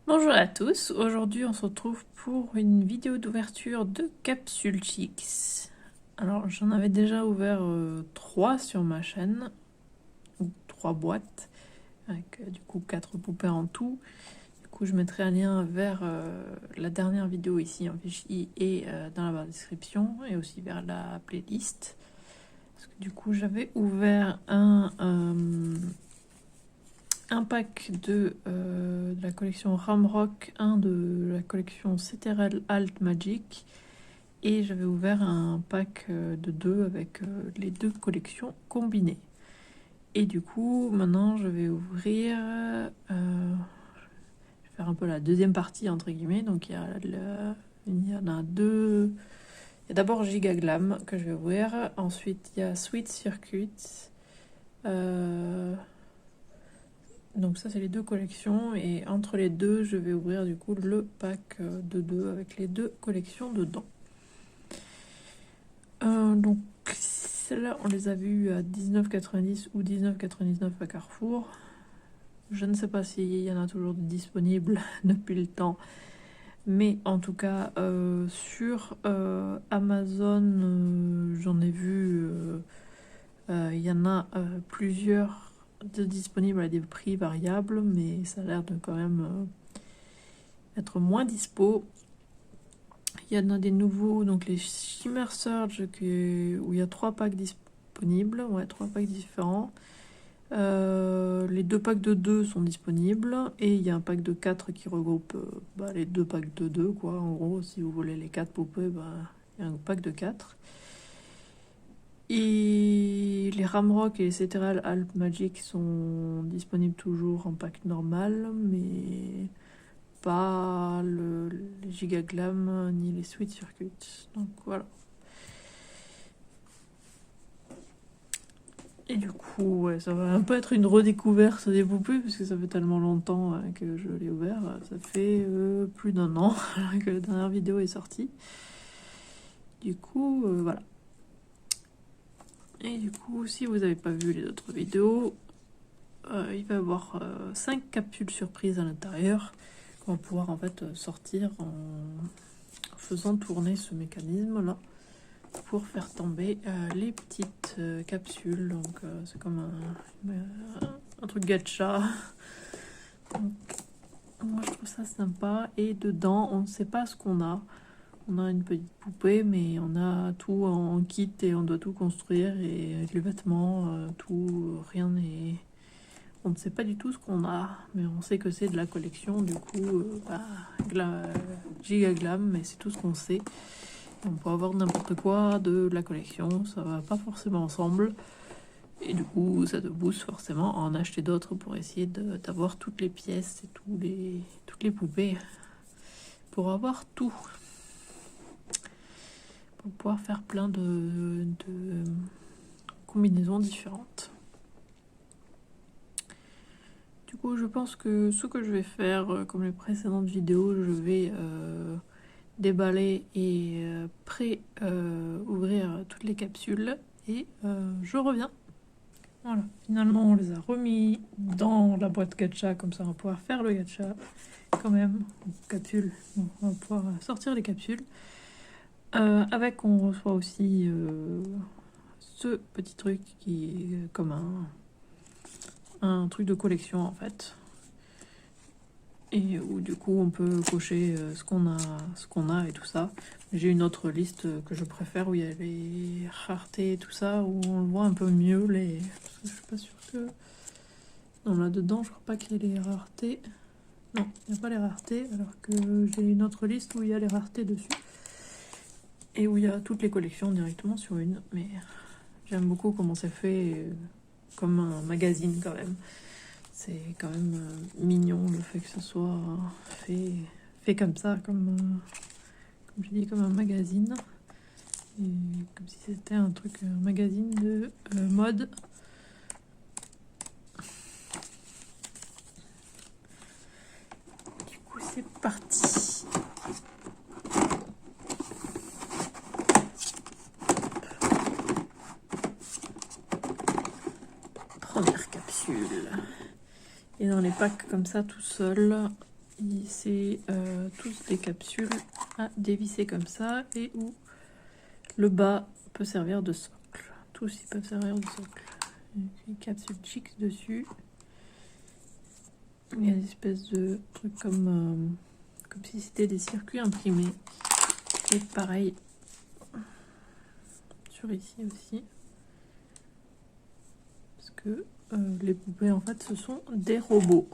Bonjour à tous, aujourd'hui on se retrouve pour une vidéo d'ouverture de capsules Chicks. Alors j'en avais déjà ouvert 3 sur ma chaîne, ou 3 boîtes, avec du coup 4 poupées en tout. Du coup je mettrai un lien vers la dernière vidéo ici en fichier et dans la barre de description, et aussi vers la playlist. Parce que du coup j'avais ouvert un pack de la collection Ramrock, un de la collection CTRL Alt Magic, et j'avais ouvert un pack de 2 avec les 2 collections combinées. Et du coup, maintenant je vais ouvrir, je vais faire un peu la deuxième partie entre guillemets. Donc il y en a deux. Il y a d'abord Giga Glam que je vais ouvrir, ensuite il y a Sweet Circuit. Donc ça c'est les 2 collections, et entre les deux je vais ouvrir du coup le pack de 2 avec les 2 collections dedans. Donc celles-là on les a vues à 19,90 ou 19,99 à Carrefour. Je ne sais pas s'il y en a toujours disponibles depuis le temps, mais en tout cas sur Amazon j'en ai vu, il y en a plusieurs de disponibles à des prix variables, mais ça a l'air de quand même être moins dispo. Il y en a des nouveaux, donc les Shimmer Surge, où il y a 3 packs disponibles, ouais, 3 packs différents. Les 2 packs de 2 sont disponibles, et il y a un pack de 4 qui regroupe les 2 packs de 2, quoi. En gros, si vous voulez les 4 poupées, il y a un pack de 4. Et les Ramrock et les CTRL Alp Magic sont disponibles toujours en pack normal, mais pas les Giga Glam ni les Sweet Circuit. Donc voilà. Et du coup, ouais, ça va un peu être une redécouverte des poupées, parce que ça fait tellement longtemps que je l'ai ouvert. Ça fait plus d'1 an que la dernière vidéo est sortie. Du coup, voilà. Et du coup, si vous n'avez pas vu les autres vidéos, il va y avoir 5 capsules surprises à l'intérieur qu'on va pouvoir en fait sortir en faisant tourner ce mécanisme là pour faire tomber les petites capsules. Donc c'est comme un truc gacha. Donc, moi je trouve ça sympa, et dedans on ne sait pas ce qu'on a. On a une petite poupée, mais on a tout en kit et on doit tout construire, et avec les vêtements, tout, rien n'est... On ne sait pas du tout ce qu'on a, mais on sait que c'est de la collection, du coup, Giga Glam, mais c'est tout ce qu'on sait. On peut avoir n'importe quoi de la collection, ça va pas forcément ensemble, et du coup, ça te booste forcément à en acheter d'autres pour essayer d'avoir toutes les pièces et toutes les poupées, pour avoir tout. Pour pouvoir faire plein de combinaisons différentes. Du coup, je pense que ce que je vais faire, comme les précédentes vidéos, je vais déballer et ouvrir toutes les capsules, et je reviens. Voilà, finalement on les a remis dans la boîte gacha, comme ça on va pouvoir faire le gacha quand même. Capsule, bon, on va pouvoir sortir les capsules. Avec, on reçoit aussi ce petit truc qui est comme un truc de collection en fait, et où du coup on peut cocher ce qu'on a et tout ça. J'ai une autre liste que je préfère, où il y a les raretés et tout ça, où on le voit un peu mieux. Parce que je suis pas sûre que... Non, là dedans je crois pas qu'il y ait les raretés. Non, il n'y a pas les raretés, alors que j'ai une autre liste où il y a les raretés dessus, et où il y a toutes les collections directement sur une. Mais j'aime beaucoup comment c'est fait, comme un magazine quand même. C'est quand même mignon le fait que ce soit fait comme ça, comme je dis, comme un magazine. Et comme si c'était un magazine de mode. Du coup, c'est parti. Première capsule. Et dans les packs comme ça tout seul, c'est tous des capsules à dévisser comme ça et où le bas peut servir de socle. Tous ils peuvent servir de socle. Une capsule chic dessus. Il y a des espèces de trucs comme si c'était des circuits imprimés. Et pareil sur ici aussi. Parce que les poupées en fait ce sont des robots.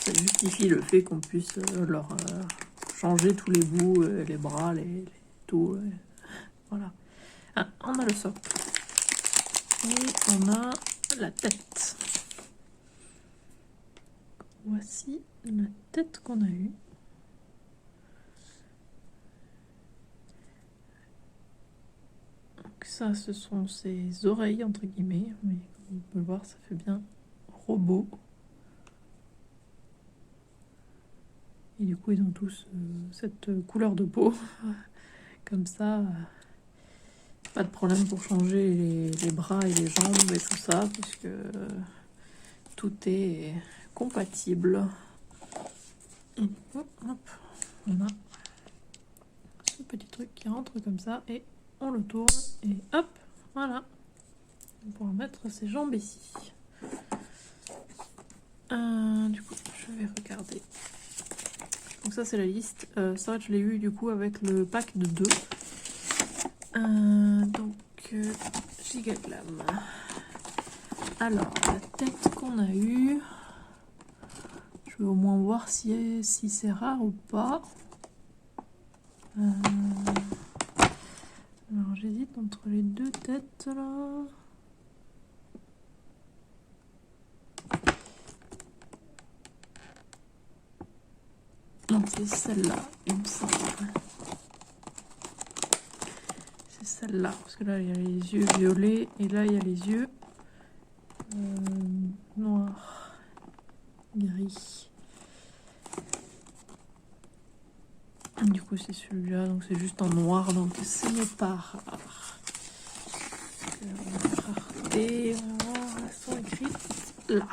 Ça justifie le fait qu'on puisse leur changer tous les bouts, les bras, tout. Voilà. Ah, on a le socle. Et on a la tête. Voici la tête qu'on a eue. Donc ça, ce sont ses oreilles, entre guillemets. Mais comme vous pouvez le voir, ça fait bien robot. Et du coup, ils ont tous cette couleur de peau. Comme ça, pas de problème pour changer les bras et les jambes et tout ça, puisque tout est compatible. Et du coup, hop, on a ce petit truc qui rentre comme ça et on le tourne et hop, voilà. On pourra mettre ses jambes ici. Du coup, je vais regarder. Donc ça, c'est la liste. Ça, je l'ai eu du coup avec le pack de 2. Gigaglam. Alors, la tête qu'on a eue. Je vais au moins voir si c'est rare ou pas. Alors, j'hésite entre les deux têtes là. Non, c'est celle-là, il me semble. C'est celle-là, parce que là, il y a les yeux violets, et là, il y a les yeux noirs, gris. Du coup, c'est celui-là, donc c'est juste en noir, donc ce n'est pas rare. Rareté, on va voir, elles sont écrites là.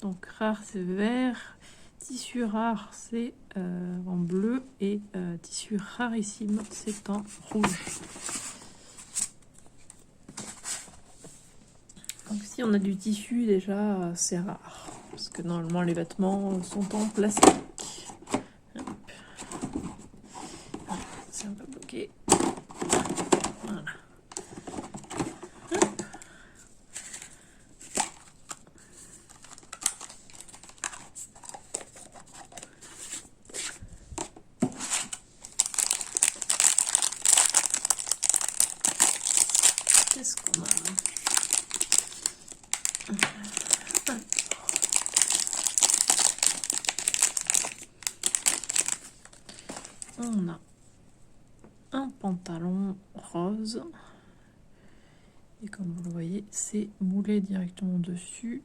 Donc, rare, c'est vert. Tissu rare, c'est en bleu et tissu rarissime, c'est en rouge. Donc si on a du tissu, déjà, c'est rare. Parce que normalement, les vêtements sont en plastique. Hop. C'est un peu bloqué. Voilà. Hop. Qu'est-ce qu'on a là? On a un pantalon rose. Et comme vous le voyez, c'est moulé directement dessus.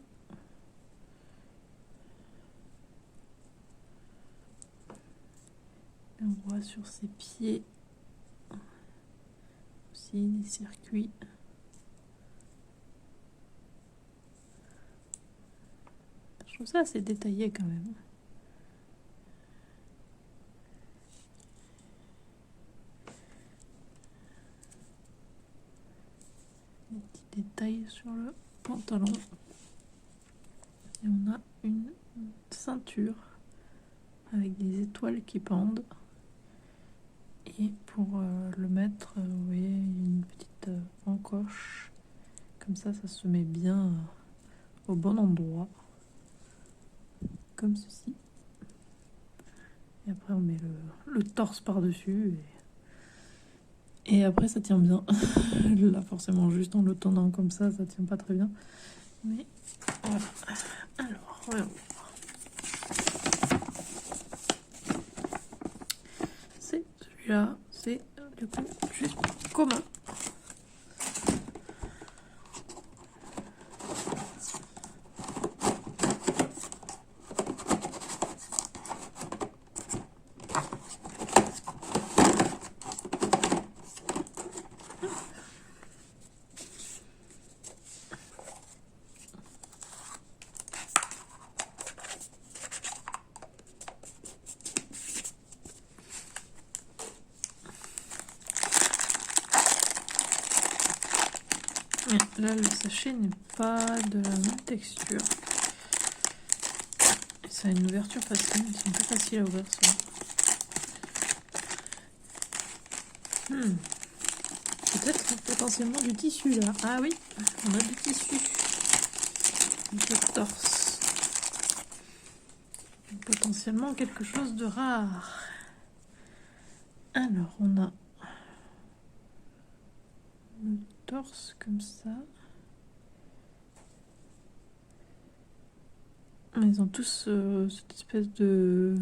Et on voit sur ses pieds aussi des circuits. Je trouve ça assez détaillé quand même. Des petits détails sur le pantalon. Et on a une ceinture avec des étoiles qui pendent. Et pour le mettre, vous voyez, une petite encoche. Comme ça se met bien au bon endroit. Comme ceci. Et après, on met le torse par-dessus. Et après, ça tient bien. Là, forcément, juste en le tendant comme ça tient pas très bien. Mais voilà. Alors, voyons voir. C'est celui-là. C'est du coup juste commun. là le sachet n'est pas de la même texture. Et ça a une ouverture facile, c'est un peu facile à ouvrir ça. Peut-être potentiellement du tissu là. Ah oui, on a du tissu. Du torse. Potentiellement quelque chose de rare. Alors on a le torse comme ça. Ils ont tous cette espèce de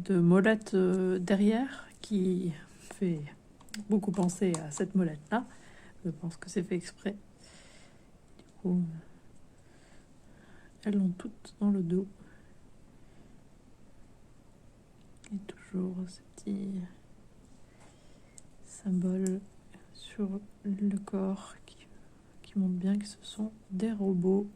molette derrière qui fait beaucoup penser à cette molette là. Je pense que c'est fait exprès. Du coup, elles l'ont toutes dans le dos. Et toujours ces petits symboles sur le corps qui montrent bien que ce sont des robots.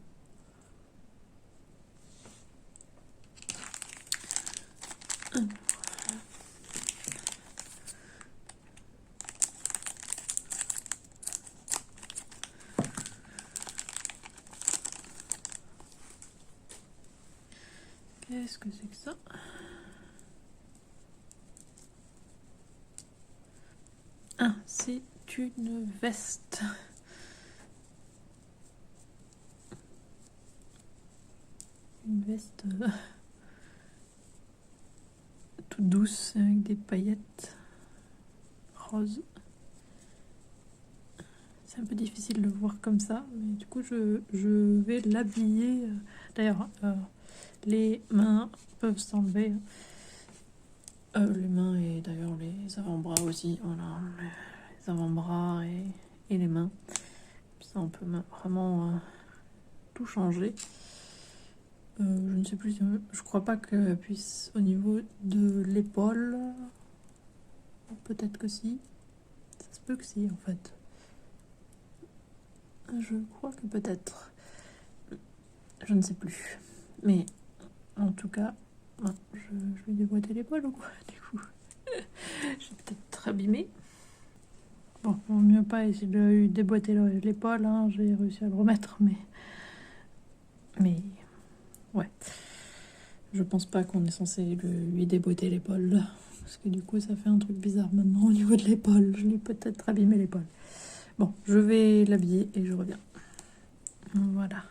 Qu'est-ce que c'est que ça? Ah, c'est une veste. Une veste toute douce avec des paillettes roses. C'est un peu difficile de voir comme ça, mais du coup je vais l'habiller. D'ailleurs, les mains peuvent s'enlever. Les mains et d'ailleurs les avant-bras aussi. Voilà, les avant-bras et les mains. Ça, on peut vraiment tout changer. Je ne sais plus, je crois pas qu'elle puisse au niveau de l'épaule. Peut-être que si. Ça se peut que si, en fait. Je crois que peut-être. Je ne sais plus. Mais en tout cas, je vais déboîter l'épaule ou quoi, du coup. J'ai peut-être abîmé. Bon, vaut mieux pas essayer de déboîter l'épaule, hein. J'ai réussi à le remettre, mais ouais. Je pense pas qu'on est censé lui déboîter l'épaule, parce que du coup ça fait un truc bizarre maintenant au niveau de l'épaule. Je l'ai peut-être abîmé l'épaule. Bon, je vais l'habiller et je reviens. Voilà.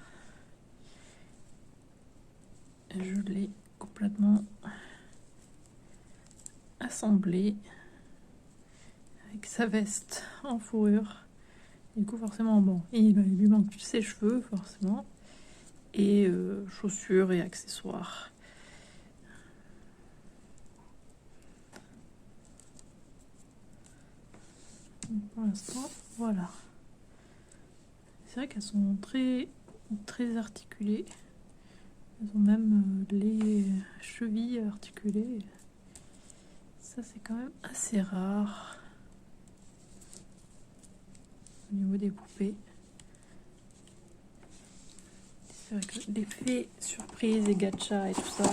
Je l'ai complètement assemblé avec sa veste en fourrure. Du coup, forcément, bon, il lui manque ses cheveux, forcément, et chaussures et accessoires. Pour l'instant, voilà. C'est vrai qu'elles sont très, très articulées. Elles ont même les chevilles articulées. Ça, c'est quand même assez rare au niveau des poupées. C'est vrai que l'effet surprise et gacha et tout ça,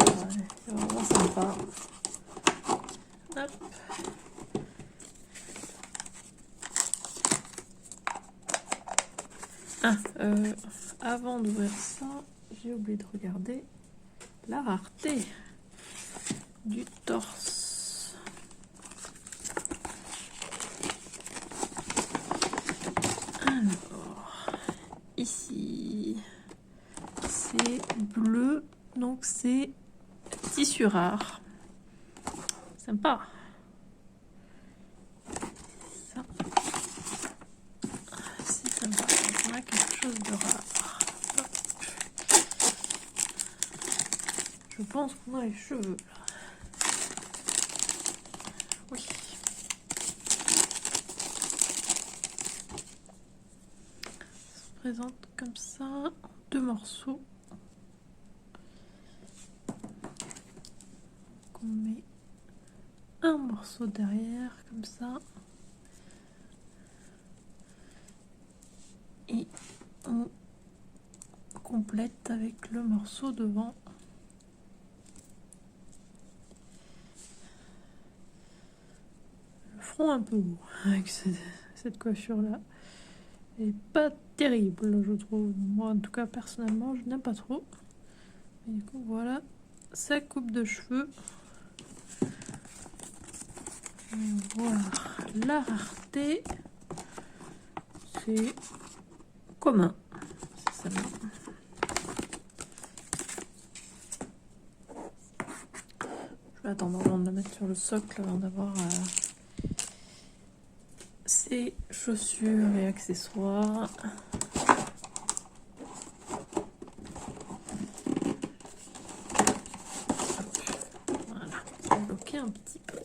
c'est vraiment sympa. Hop. Ah, avant d'ouvrir ça, j'ai oublié de regarder la rareté du torse. Alors, ici, c'est bleu, donc c'est tissu rare. Sympa. Ça, c'est sympa. On a quelque chose de rare. Hop. Je pense qu'on a les cheveux là. Oui. Ça se présente comme ça, en 2 morceaux. On met un morceau derrière, comme ça. Et on complète avec le morceau devant. Le front un peu haut avec cette coiffure là. Et pas terrible, je trouve. Moi, en tout cas, personnellement, je n'aime pas trop. Et du coup, voilà sa coupe de cheveux. Voilà, la rareté, c'est commun. C'est celle-là. Je vais attendre avant de la mettre sur le socle, avant d'avoir ses chaussures et accessoires. Voilà, bloquer un petit peu.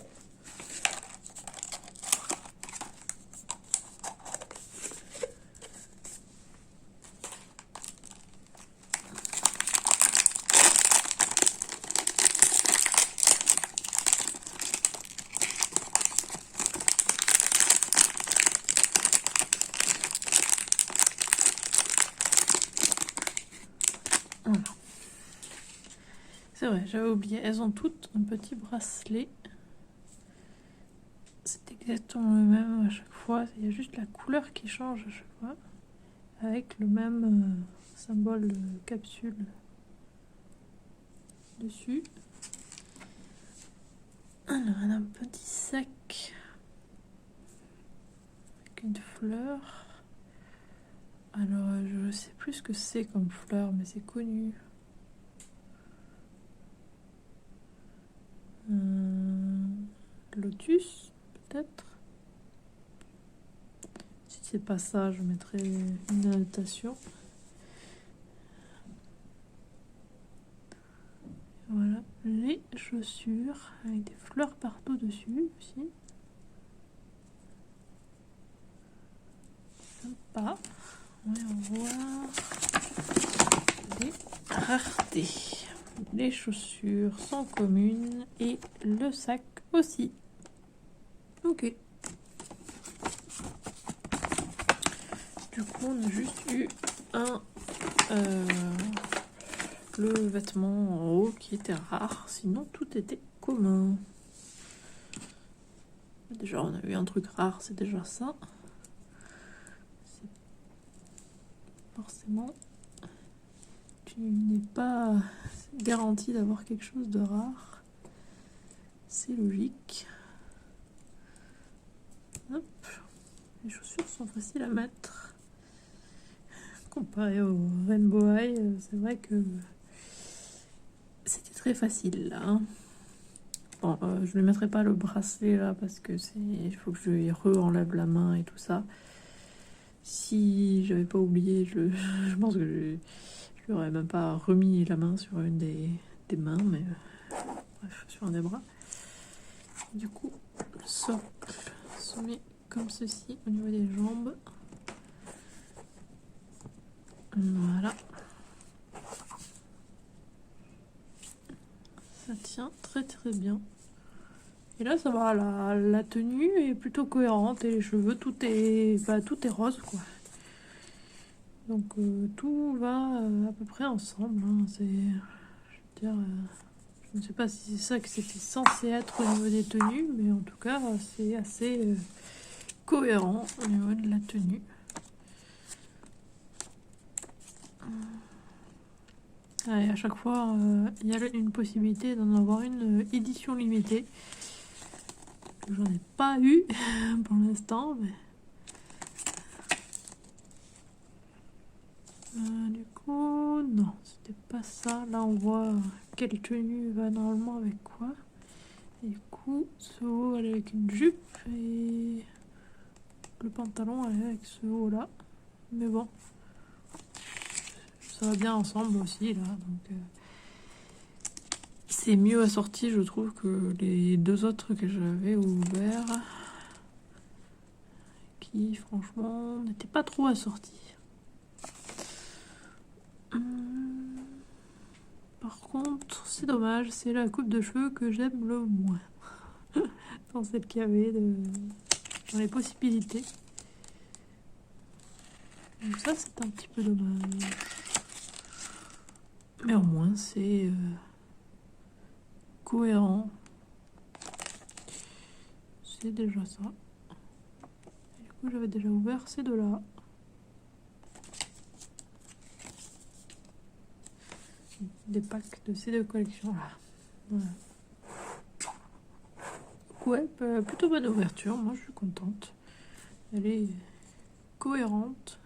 Voilà. C'est vrai, j'avais oublié. Elles ont toutes un petit bracelet. C'est exactement le même à chaque fois. Il y a juste la couleur qui change à chaque fois. Avec le même symbole capsule dessus. Alors, elle a un petit sac avec une fleur. Alors, je sais plus ce que c'est comme fleur, mais c'est connu. Lotus, peut-être. Si c'est pas ça, je mettrai une annotation. Voilà, les chaussures avec des fleurs partout dessus aussi. Sympa. On va voir les raretés. Les chaussures sont communes et le sac aussi. Ok. Du coup, on a juste eu le vêtement en haut qui était rare. Sinon, tout était commun. Déjà, on a eu un truc rare, c'est déjà ça. Forcément, tu n'es pas garanti d'avoir quelque chose de rare. C'est logique. Hop. Les chaussures sont faciles à mettre. Comparé au Rainbow High, c'est vrai que c'était très facile là. Hein. Bon, je ne mettrai pas le bracelet là parce que il faut que je re-enlève la main et tout ça. Si j'avais pas oublié, je pense que je n'aurais même pas remis la main sur une des mains, mais bref, sur un des bras. Du coup, le socle se met comme ceci au niveau des jambes. Voilà. Ça tient très très bien. Et là, ça va, la tenue est plutôt cohérente et les cheveux, tout est rose, quoi. Donc, tout va à peu près ensemble. Hein. Je veux dire, je ne sais pas si c'est ça que c'était censé être au niveau des tenues, mais en tout cas, c'est assez cohérent au niveau de la tenue. Et à chaque fois, il y a une possibilité d'en avoir une édition limitée. J'en ai pas eu pour l'instant, mais du coup, non, c'était pas ça. Là, on voit quelle tenue va normalement avec quoi. Et du coup, ce haut, elle est avec une jupe et le pantalon, elle est avec ce haut là. Mais bon, ça va bien ensemble aussi là. Donc, c'est mieux assorti, je trouve, que les deux autres que j'avais ouverts, qui franchement n'étaient pas trop assortis. Par contre, c'est dommage, c'est la coupe de cheveux que j'aime le moins dans celle qu'il y avait dans les possibilités. Donc ça, c'est un petit peu dommage. Mais au moins, c'est cohérent. C'est déjà ça. Et du coup, j'avais déjà ouvert ces deux-là. des packs de ces deux collections là. Voilà. Ouais, plutôt bonne ouverture, moi je suis contente. Elle est cohérente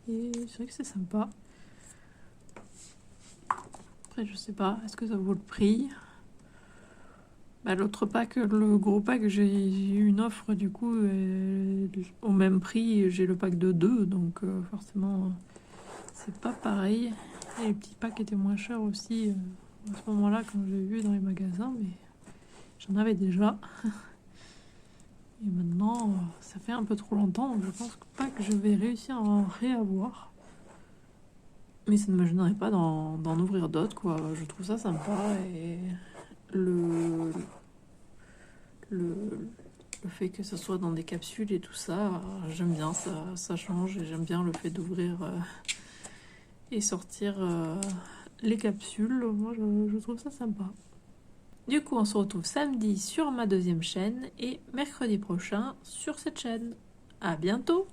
et c'est vrai que c'est sympa. Après je sais pas, est-ce que ça vaut le prix? Bah, l'autre pack, le gros pack, j'ai eu une offre du coup au même prix, j'ai le pack de 2, donc forcément c'est pas pareil. Et les petits packs étaient moins chers aussi à ce moment-là quand j'ai vu dans les magasins, mais j'en avais déjà. Et maintenant, ça fait un peu trop longtemps, donc je pense pas que je vais réussir à en réavoir. Mais ça ne me gênerait pas d'en ouvrir d'autres, quoi. Je trouve ça sympa et le fait que ce soit dans des capsules et tout ça, j'aime bien, ça change et j'aime bien le fait d'ouvrir et sortir les capsules. Moi, je trouve ça sympa. Du coup, on se retrouve samedi sur ma deuxième chaîne et mercredi prochain sur cette chaîne. À bientôt!